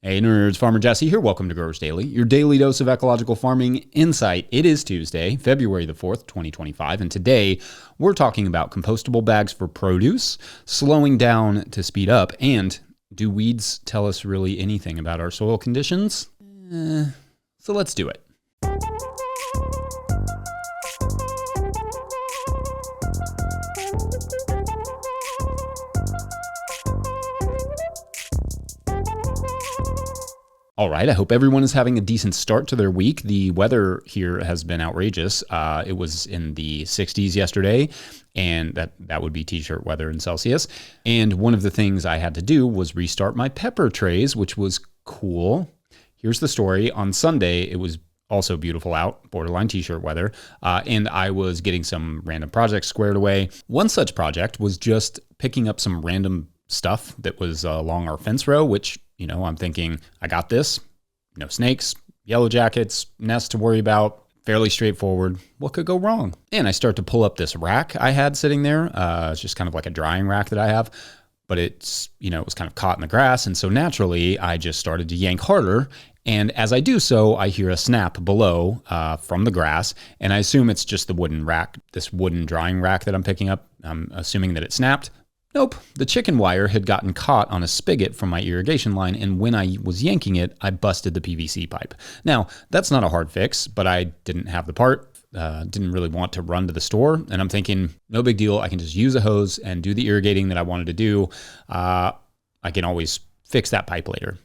Hey nerds, Farmer Jesse here. Welcome to Growers Daily, your daily dose of ecological farming insight. It is Tuesday, February the 4th, 2025, and today we're talking about compostable bags for produce, slowing down to speed up, and do weeds tell us really anything about our soil conditions? So let's do it. All right, I hope everyone is having a decent start to their week. The weather here has been outrageous. It was in the 60s yesterday, and that would be t-shirt weather in Celsius. And one of the things I had to do was restart my pepper trays, which was cool. Here's the story. On Sunday, it was also beautiful out, borderline t-shirt weather, and I was getting some random projects squared away. One such project was just picking up some random stuff that was along our fence row, which, you know, I'm thinking, I got this. No snakes, yellow jackets, nests to worry about. Fairly straightforward. What could go wrong? And I start to pull up this rack I had sitting there. It's just kind of like a drying rack that I have, but it's, you know, it was kind of caught in the grass. And so naturally, I just started to yank harder. And as I do so, I hear a snap below from the grass. And I assume it's just the wooden rack, this wooden drying rack that I'm picking up. I'm assuming that it snapped. Nope, the chicken wire had gotten caught on a spigot from my irrigation line, and when I was yanking it, I busted the PVC pipe. Now, that's not a hard fix, but I didn't have the part, didn't really want to run to the store, and I'm thinking, no big deal, I can just use a hose and do the irrigating that I wanted to do. I can always fix that pipe later.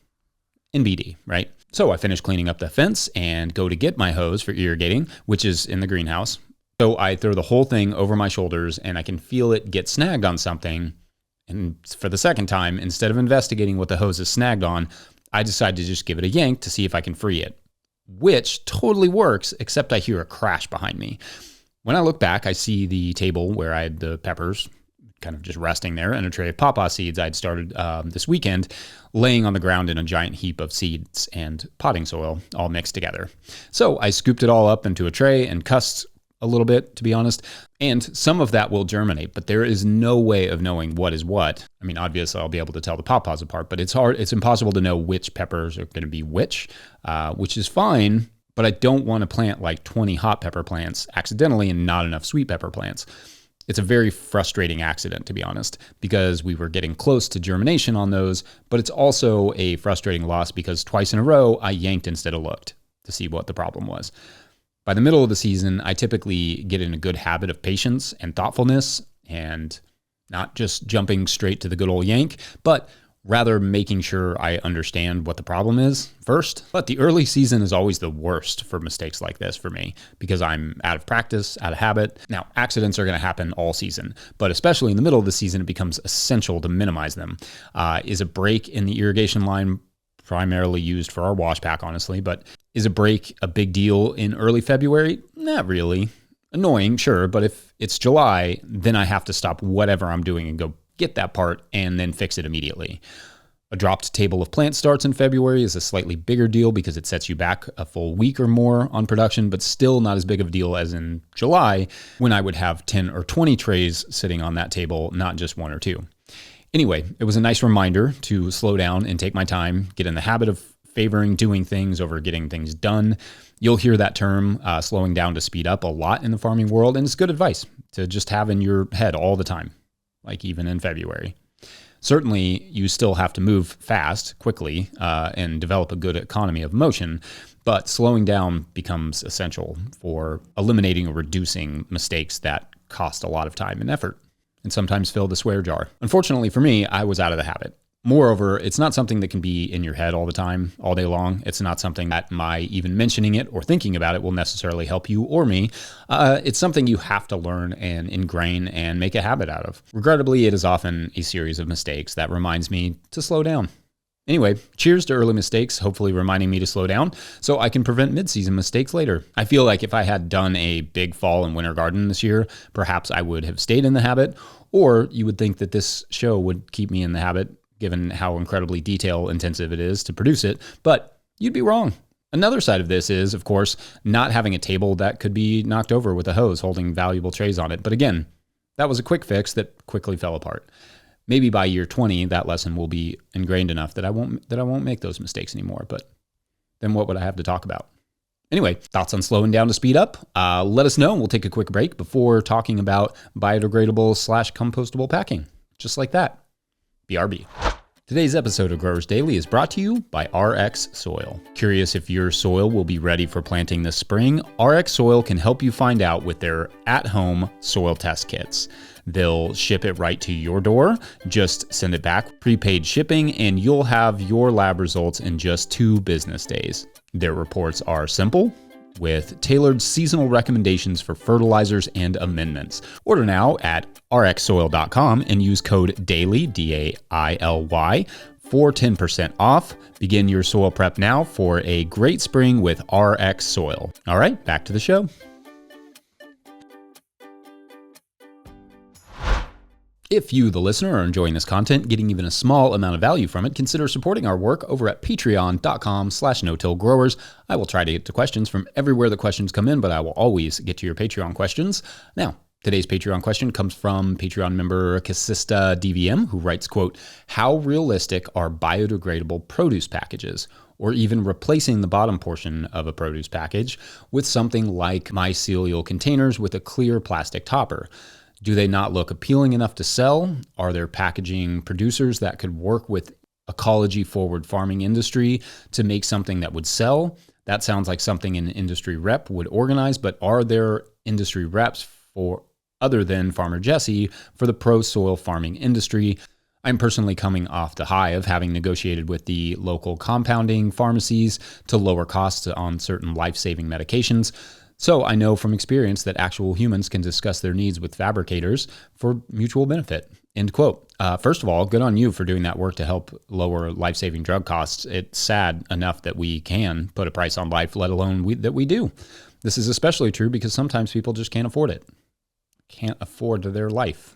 NBD, right? So I finish cleaning up the fence and go to get my hose for irrigating, which is in the greenhouse. So I throw the whole thing over my shoulders, and I can feel it get snagged on something. And for the second time, instead of investigating what the hose is snagged on, I decide to just give it a yank to see if I can free it, which totally works, except I hear a crash behind me. When I look back, I see the table where I had the peppers kind of just resting there and a tray of pawpaw seeds I'd started this weekend laying on the ground in a giant heap of seeds and potting soil all mixed together. So I scooped it all up into a tray and cussed a little bit, to be honest, and some of that will germinate, but there is no way of knowing what is what. I mean, obviously I'll be able to tell the pawpaws apart, but it's impossible to know which peppers are going to be which is fine, but I don't want to plant like 20 hot pepper plants accidentally and not enough sweet pepper plants. It's a very frustrating accident, to be honest, because we were getting close to germination on those, but it's also a frustrating loss because twice in a row I yanked instead of looked to see what the problem was. By the middle of the season, I typically get in a good habit of patience and thoughtfulness and not just jumping straight to the good old yank, but rather making sure I understand what the problem is first. But the early season is always the worst for mistakes like this for me because I'm out of practice, out of habit. Now, accidents are going to happen all season, but especially in the middle of the season, it becomes essential to minimize them. Is a break in the irrigation line primarily used for our wash pack, honestly, but is a break a big deal in early February? Not really. Annoying, sure, but if it's July, then I have to stop whatever I'm doing and go get that part and then fix it immediately. A dropped table of plant starts in February is a slightly bigger deal because it sets you back a full week or more on production, but still not as big of a deal as in July when I would have 10 or 20 trays sitting on that table, not just one or two. Anyway, it was a nice reminder to slow down and take my time, get in the habit of favoring doing things over getting things done. You'll hear that term, slowing down to speed up, a lot in the farming world, and it's good advice to just have in your head all the time, like even in February. Certainly, you still have to move fast, quickly, and develop a good economy of motion, but slowing down becomes essential for eliminating or reducing mistakes that cost a lot of time and effort, and sometimes fill the swear jar. Unfortunately for me, I was out of the habit. Moreover, it's not something that can be in your head all the time, all day long. It's not something that my even mentioning it or thinking about it will necessarily help you or me. It's something you have to learn and ingrain and make a habit out of. Regrettably, it is often a series of mistakes that reminds me to slow down. Anyway, cheers to early mistakes, hopefully reminding me to slow down so I can prevent mid-season mistakes later. I feel like if I had done a big fall and winter garden this year, perhaps I would have stayed in the habit, or you would think that this show would keep me in the habit, given how incredibly detail intensive it is to produce it, but you'd be wrong. Another side of this is, of course, not having a table that could be knocked over with a hose holding valuable trays on it. But again, that was a quick fix that quickly fell apart. Maybe by year 20, that lesson will be ingrained enough that I won't make those mistakes anymore. But then what would I have to talk about? Anyway, thoughts on slowing down to speed up? Let us know. We'll take a quick break before talking about biodegradable/compostable packing. Just like that. BRB. Today's episode of Growers Daily is brought to you by RX Soil. Curious if your soil will be ready for planting this spring? RX Soil can help you find out with their at-home soil test kits. They'll ship it right to your door. Just send it back, prepaid shipping, and you'll have your lab results in just 2 business days. Their reports are simple, with tailored seasonal recommendations for fertilizers and amendments. Order now at rxsoil.com and use code DAILY, DAILY, for 10% off. Begin your soil prep now for a great spring with RX Soil. All right, back to the show. If you, the listener, are enjoying this content, getting even a small amount of value from it, consider supporting our work over at patreon.com/no-till-growers. I will try to get to questions from everywhere the questions come in, but I will always get to your Patreon questions. Now, today's Patreon question comes from Patreon member Casista DVM, who writes, quote, "How realistic are biodegradable produce packages, or even replacing the bottom portion of a produce package with something like mycelial containers with a clear plastic topper? Do they not look appealing enough to sell? Are there packaging producers that could work with ecology-forward farming industry to make something that would sell? That sounds like something an industry rep would organize, but are there industry reps for other than Farmer Jesse for the pro-soil farming industry? I'm personally coming off the high of having negotiated with the local compounding pharmacies to lower costs on certain life-saving medications. So I know from experience that actual humans can discuss their needs with fabricators for mutual benefit." End quote. First of all, good on you for doing that work to help lower life-saving drug costs. It's sad enough that we can put a price on life, let alone that we do. This is especially true because sometimes people just can't afford it. Can't afford their life.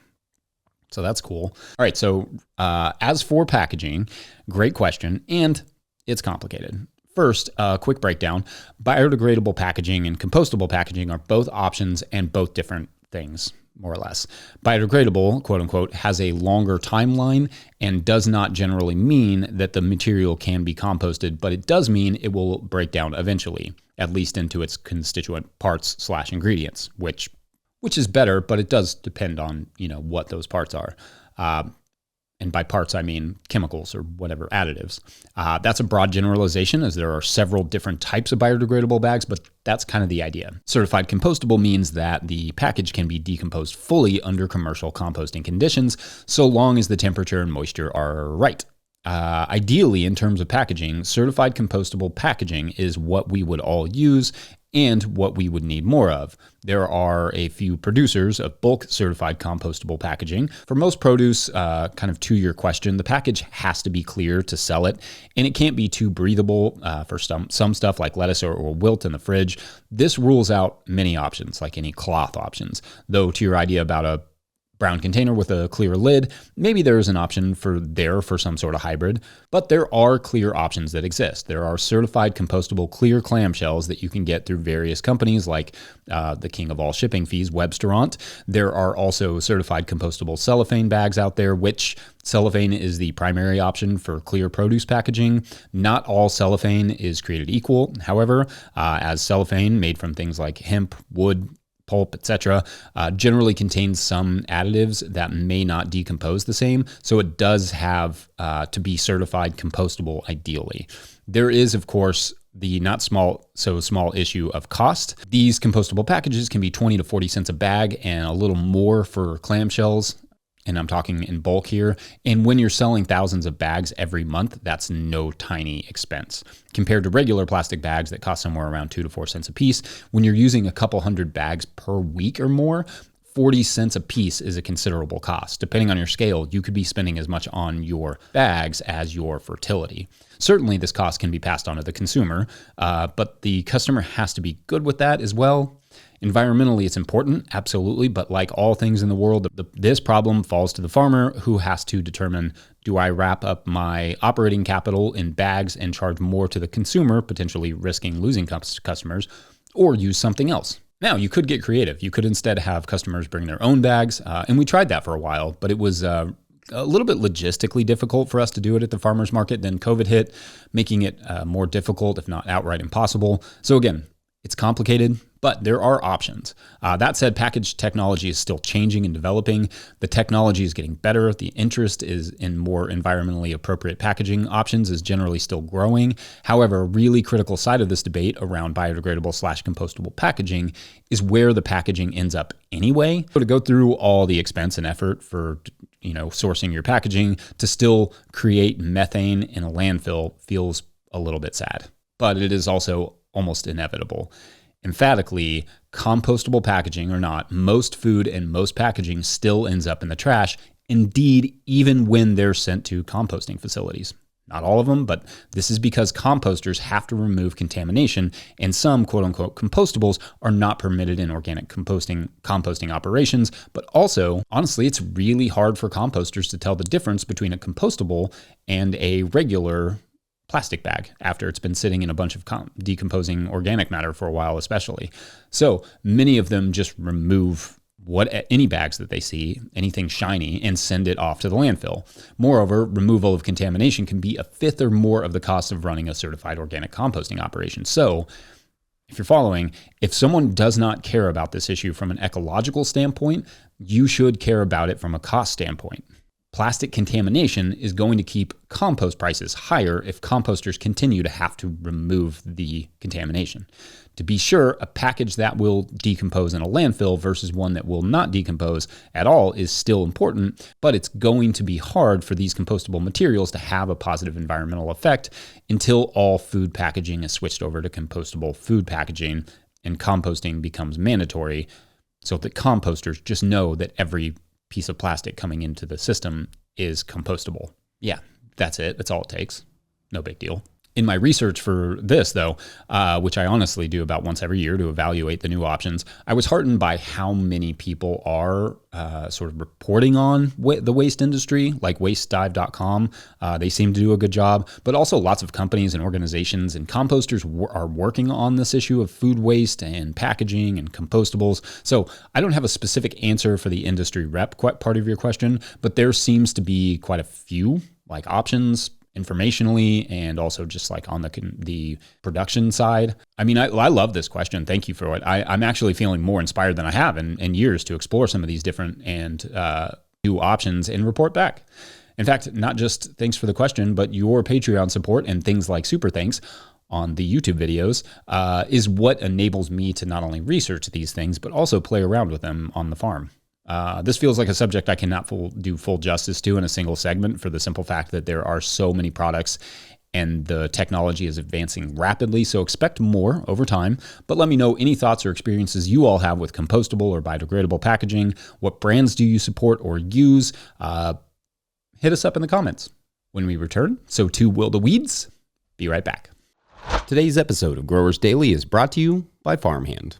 So that's cool. All right, so as for packaging, great question, and it's complicated. First, a quick breakdown. Biodegradable packaging and compostable packaging are both options and both different things, more or less. Biodegradable, quote unquote, has a longer timeline and does not generally mean that the material can be composted, but it does mean it will break down eventually, at least into its constituent parts/ingredients, which is better, but it does depend on, what those parts are. And by parts, I mean chemicals or whatever additives. That's a broad generalization, as there are several different types of biodegradable bags, but that's kind of the idea. Certified compostable means that the package can be decomposed fully under commercial composting conditions, so long as the temperature and moisture are right. Ideally, in terms of packaging, certified compostable packaging is what we would all use and what we would need more of. There are a few producers of bulk certified compostable packaging. For most produce, kind of to your question, the package has to be clear to sell it, and it can't be too breathable for some stuff like lettuce or wilt in the fridge. This rules out many options, like any cloth options. Though to your idea about a brown container with a clear lid, maybe there is an option for some sort of hybrid, but there are clear options that exist. There are certified compostable clear clamshells that you can get through various companies like the king of all shipping fees, Webstaurant. There are also certified compostable cellophane bags out there, which cellophane is the primary option for clear produce packaging. Not all cellophane is created equal. However, as cellophane made from things like hemp, wood, pulp, etc., generally contains some additives that may not decompose the same, so it does have to be certified compostable ideally. There is, of course, the not small issue of cost. These compostable packages can be 20 to 40 cents a bag and a little more for clamshells, and I'm talking in bulk here. And when you're selling thousands of bags every month, that's no tiny expense. Compared to regular plastic bags that cost somewhere around 2 to 4 cents a piece, when you're using a couple hundred bags per week or more, 40 cents a piece is a considerable cost. Depending on your scale, you could be spending as much on your bags as your fertility. Certainly, this cost can be passed on to the consumer, but the customer has to be good with that as well. Environmentally, it's important, absolutely, but like all things in the world, this problem falls to the farmer, who has to determine, do I wrap up my operating capital in bags and charge more to the consumer, potentially risking losing customers, or use something else? Now, you could get creative. You could instead have customers bring their own bags, and we tried that for a while, but it was a little bit logistically difficult for us to do it at the farmer's market. Then COVID hit, making it more difficult, if not outright impossible. So again, it's complicated, but there are options. That said, package technology is still changing and developing. The technology is getting better. The interest is in more environmentally appropriate packaging options is generally still growing. However, a really critical side of this debate around biodegradable/compostable packaging is where the packaging ends up anyway. So to go through all the expense and effort for sourcing your packaging to still create methane in a landfill feels a little bit sad, but it is also almost inevitable. Emphatically, compostable packaging or not, most food and most packaging still ends up in the trash. Indeed, even when they're sent to composting facilities. Not all of them, but this is because composters have to remove contamination, and some quote-unquote compostables are not permitted in organic composting operations. But also, honestly, it's really hard for composters to tell the difference between a compostable and a regular plastic bag after it's been sitting in a bunch of decomposing organic matter for a while, especially. So many of them just remove any bags that they see, anything shiny, and send it off to the landfill. Moreover, removal of contamination can be a fifth or more of the cost of running a certified organic composting operation. So if you're following, if someone does not care about this issue from an ecological standpoint, you should care about it from a cost standpoint. Plastic contamination is going to keep compost prices higher if composters continue to have to remove the contamination. To be sure, a package that will decompose in a landfill versus one that will not decompose at all is still important, but it's going to be hard for these compostable materials to have a positive environmental effect until all food packaging is switched over to compostable food packaging and composting becomes mandatory, so that composters just know that every piece of plastic coming into the system is compostable. Yeah, that's it. That's all it takes. No big deal. In my research for this, though, which I honestly do about once every year to evaluate the new options, I was heartened by how many people are sort of reporting on the waste industry, like wastedive.com. They seem to do a good job, but also lots of companies and organizations and composters are working on this issue of food waste and packaging and compostables. So I don't have a specific answer for the industry rep part of your question, but there seems to be quite a few options informationally and also just on the production side. I mean, I love this question. Thank you for it. I'm actually feeling more inspired than I have in years to explore some of these different and new options and report back. In fact, not just thanks for the question, but your Patreon support and things like super thanks on the YouTube videos is what enables me to not only research these things, but also play around with them on the farm. This feels like a subject I cannot do full justice to in a single segment for the simple fact that there are so many products and the technology is advancing rapidly, so expect more over time. But let me know any thoughts or experiences you all have with compostable or biodegradable packaging. What brands do you support or use? Hit us up in the comments. When we return, so too will the weeds. Be right back. Today's episode of Growers Daily is brought to you by Farmhand.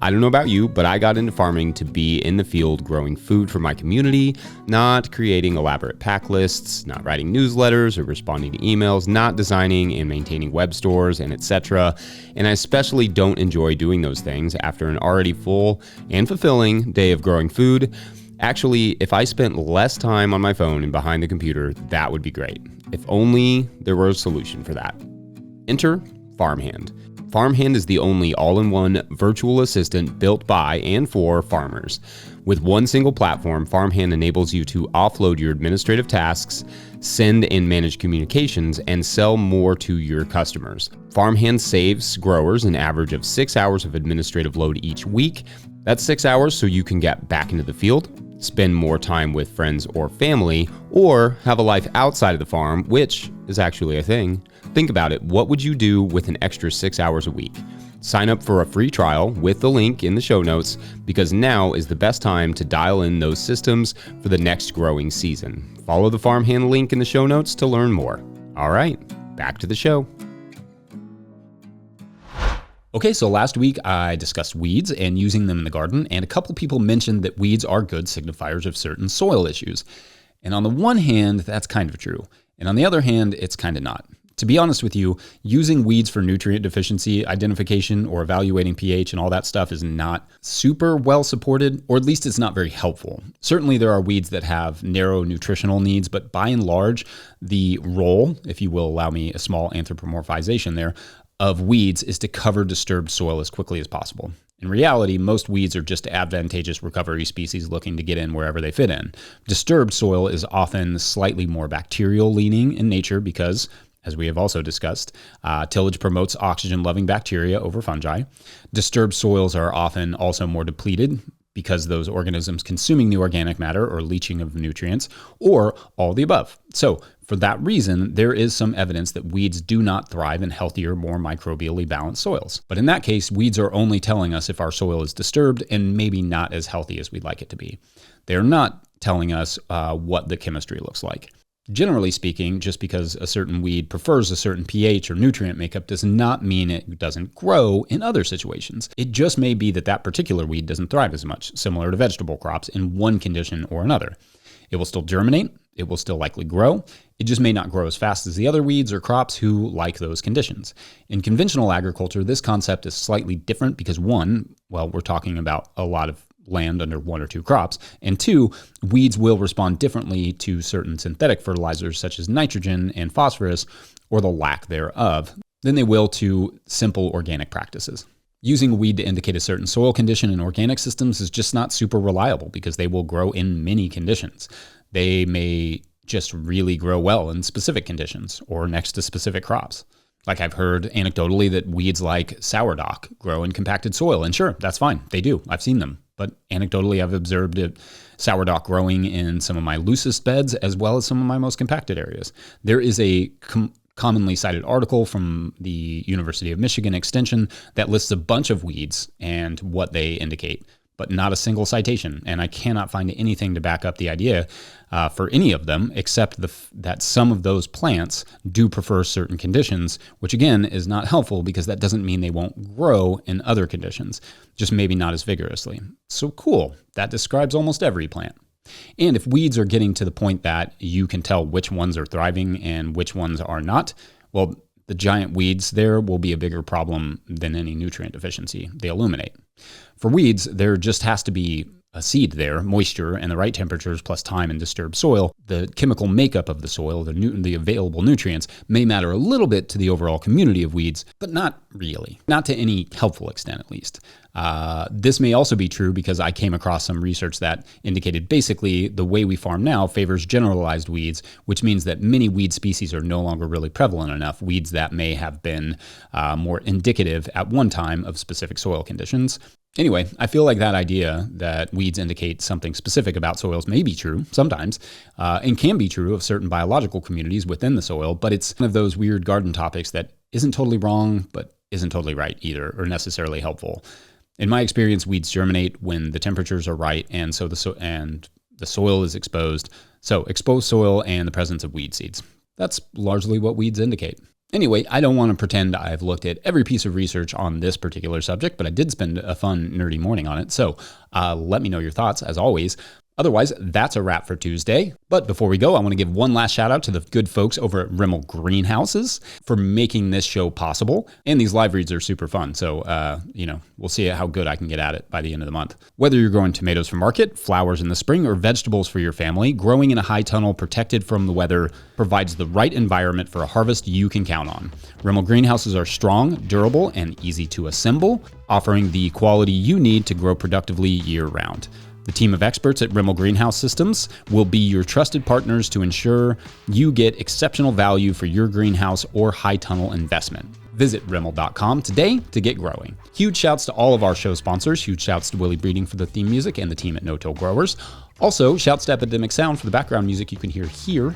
I don't know about you, but I got into farming to be in the field growing food for my community, not creating elaborate pack lists, not writing newsletters or responding to emails, not designing and maintaining web stores, and etc. And I especially don't enjoy doing those things after an already full and fulfilling day of growing food. Actually, if I spent less time on my phone and behind the computer, that would be great. If only there were a solution for that. Enter Farmhand. Farmhand is the only all-in-one virtual assistant built by and for farmers. With one single platform, Farmhand enables you to offload your administrative tasks, send and manage communications, and sell more to your customers. Farmhand saves growers an average of 6 hours of administrative load each week. That's 6 hours so you can get back into the field, spend more time with friends or family, or have a life outside of the farm, which is actually a thing. Think about it. What would you do with an extra 6 hours a week? Sign up for a free trial with the link in the show notes, because now is the best time to dial in those systems for the next growing season. Follow the Farmhand link in the show notes to learn more. All right, back to the show. Okay, so last week I discussed weeds and using them in the garden, and a couple people mentioned that weeds are good signifiers of certain soil issues. And on the one hand, that's kind of true. And on the other hand, it's kind of not. To be honest with you, using weeds for nutrient deficiency identification or evaluating pH and all that stuff is not super well supported, or at least it's not very helpful. Certainly there are weeds that have narrow nutritional needs, but by and large, the role, if you will allow me a small anthropomorphization there, of weeds is to cover disturbed soil as quickly as possible. In reality, most weeds are just advantageous recovery species looking to get in wherever they fit in. Disturbed soil is often slightly more bacterial leaning in nature because, as we have also discussed, tillage promotes oxygen-loving bacteria over fungi. Disturbed soils are often also more depleted because those organisms consuming the organic matter or leaching of nutrients, or all the above. So for that reason, there is some evidence that weeds do not thrive in healthier, more microbially balanced soils. But in that case, weeds are only telling us if our soil is disturbed and maybe not as healthy as we'd like it to be. They're not telling us what the chemistry looks like. Generally speaking, just because a certain weed prefers a certain pH or nutrient makeup does not mean it doesn't grow in other situations. It just may be that that particular weed doesn't thrive as much, similar to vegetable crops, in one condition or another. It will still germinate, it will still likely grow, it just may not grow as fast as the other weeds or crops who like those conditions. In conventional agriculture, this concept is slightly different because one, well, we're talking about a lot of land under one or two crops, and two, weeds will respond differently to certain synthetic fertilizers such as nitrogen and phosphorus, or the lack thereof, than they will to simple organic practices. Using a weed to indicate a certain soil condition in organic systems is just not super reliable because they will grow in many conditions. They may just really grow well in specific conditions or next to specific crops. Like I've heard anecdotally that weeds like sourdock grow in compacted soil, and sure, that's fine. They do. I've seen them. But anecdotally, I've observed sourdock growing in some of my loosest beds as well as some of my most compacted areas. There is a commonly cited article from the University of Michigan Extension that lists a bunch of weeds and what they indicate, but not a single citation. And I cannot find anything to back up the idea for any of them, except that some of those plants do prefer certain conditions, which again is not helpful because that doesn't mean they won't grow in other conditions, just maybe not as vigorously. So cool, that describes almost every plant. And if weeds are getting to the point that you can tell which ones are thriving and which ones are not, well, the giant weeds there will be a bigger problem than any nutrient deficiency they illuminate. For weeds, there just has to be a seed there, moisture, and the right temperatures plus time in disturbed soil. The chemical makeup of the soil, the available nutrients, may matter a little bit to the overall community of weeds, but not really. Not to any helpful extent, at least. This may also be true because I came across some research that indicated basically the way we farm now favors generalized weeds, which means that many weed species are no longer really prevalent enough, weeds that may have been more indicative at one time of specific soil conditions. Anyway, I feel like that idea that weeds indicate something specific about soils may be true sometimes, and can be true of certain biological communities within the soil, but it's one of those weird garden topics that isn't totally wrong, but isn't totally right either, or necessarily helpful. In my experience, weeds germinate when the temperatures are right, and the soil is exposed. So exposed soil and the presence of weed seeds. That's largely what weeds indicate. Anyway, I don't want to pretend I've looked at every piece of research on this particular subject, but I did spend a fun, nerdy morning on it. So let me know your thoughts, as always. Otherwise, that's a wrap for Tuesday. But before we go, I want to give one last shout out to the good folks over at Rimmel Greenhouses for making this show possible. And these live reads are super fun. So, we'll see how good I can get at it by the end of the month. Whether you're growing tomatoes for market, flowers in the spring, or vegetables for your family, growing in a high tunnel protected from the weather provides the right environment for a harvest you can count on. Rimmel Greenhouses are strong, durable, and easy to assemble, offering the quality you need to grow productively year-round. The team of experts at Rimmel Greenhouse Systems will be your trusted partners to ensure you get exceptional value for your greenhouse or high tunnel investment. Visit Rimmel.com today to get growing. Huge shouts to all of our show sponsors. Huge shouts to Willie Breeding for the theme music and the team at No-Till Growers. Also, shouts to Epidemic Sound for the background music you can hear here.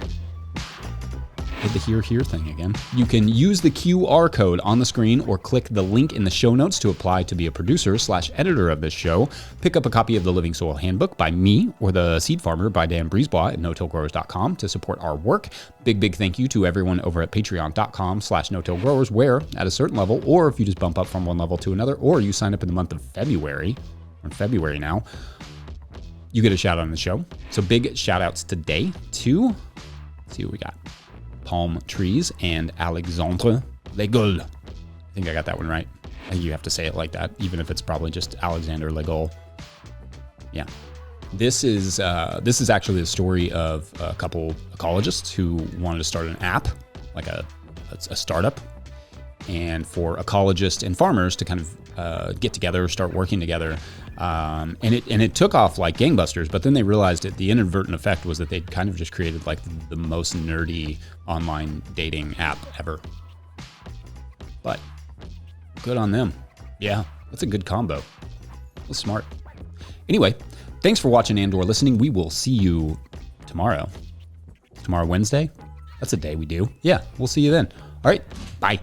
Hit the here thing again. You can use the QR code on the screen or click the link in the show notes to apply to be a producer/editor of this show. Pick up a copy of the Living Soil Handbook by me or the Seed Farmer by Dan Brisebois at no-tillgrowers.com to support our work. Big thank you to everyone over at patreon.com/no-tillgrowers, where at a certain level, or if you just bump up from one level to another, or you sign up in the month of February, or February now, you get a shout out on the show. So big shout outs today to, let's see what we got. palm trees, and Alexandre Legault. I think I got that one right. I think you have to say it like that, even if it's probably just Alexander Legault. Yeah. This is actually the story of a couple ecologists who wanted to start an app, like a startup, and for ecologists and farmers to kind of get together, start working together. And it took off like gangbusters, but then they realized that the inadvertent effect was that they'd kind of just created like the most nerdy online dating app ever. But good on them. Yeah, that's a good combo. That's smart. Anyway, thanks for watching and/or listening. We will see you tomorrow. Tomorrow, Wednesday? That's a day we do. Yeah, we'll see you then. All right, bye.